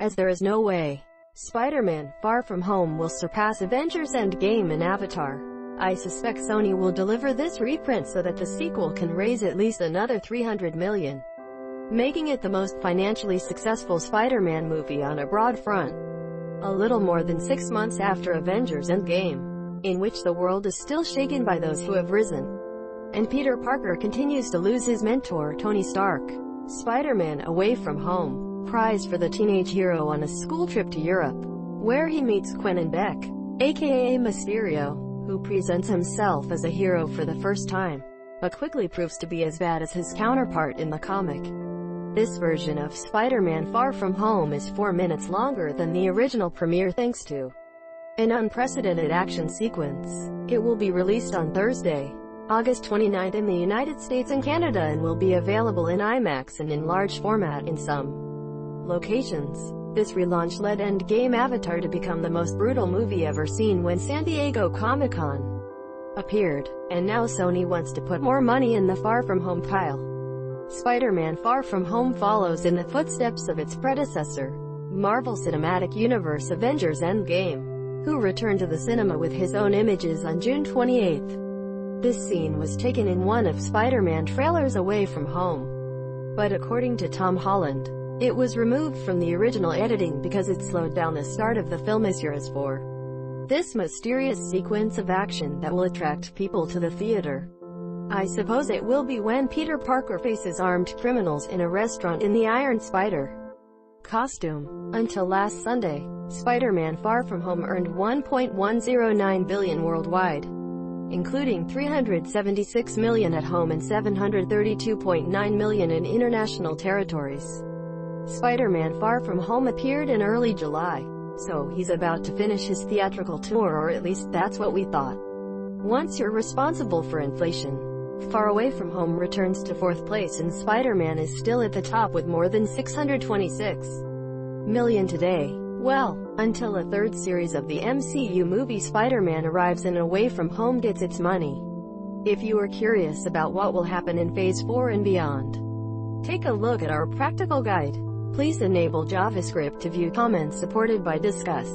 as there is no way Spider-Man Far From Home will surpass Avengers Endgame and Avatar. I suspect Sony will deliver this reprint so that the sequel can raise at least another $300 million, making it the most financially successful Spider-Man movie on a broad front. A little more than 6 months after Avengers Endgame, in which the world is still shaken by those who have risen, and Peter Parker continues to lose his mentor Tony Stark, Spider-Man Away From Home cries for the teenage hero on a school trip to Europe, where he meets Quentin Beck, aka Mysterio, who presents himself as a hero for the first time, but quickly proves to be as bad as his counterpart in the comic. This version of Spider-Man Far From Home is 4 minutes longer than the original premiere thanks to an unprecedented action sequence. It will be released on Thursday, August 29th in the United States and Canada and will be available in IMAX and in large format in some locations. This relaunch led Endgame Avatar to become the most brutal movie ever seen when San Diego Comic-Con appeared, and now Sony wants to put more money in the Far From Home pile. Spider-Man Far From Home follows in the footsteps of its predecessor, Marvel Cinematic Universe Avengers Endgame, who returned to the cinema with his own images on June 28. This scene was taken in one of Spider-Man trailers Away From Home, but according to Tom Holland, it was removed from the original editing because it slowed down the start of the film as years for this mysterious sequence of action that will attract people to the theater. I suppose it will be when Peter Parker faces armed criminals in a restaurant in the Iron Spider costume. Until last Sunday, Spider-Man Far From Home earned $1.109 billion worldwide, including $376 million at home and $732.9 million in international territories. Spider-Man Far From Home appeared in early July, so he's about to finish his theatrical tour, or at least that's what we thought. Once you're responsible for inflation, Far Away From Home returns to 4th place and Spider-Man is still at the top with more than $626 million today. Well, until a third series of the MCU movie Spider-Man arrives and Away From Home gets its money. If you are curious about what will happen in Phase 4 and beyond, take a look at our practical guide. Please enable JavaScript to view comments supported by Discuss.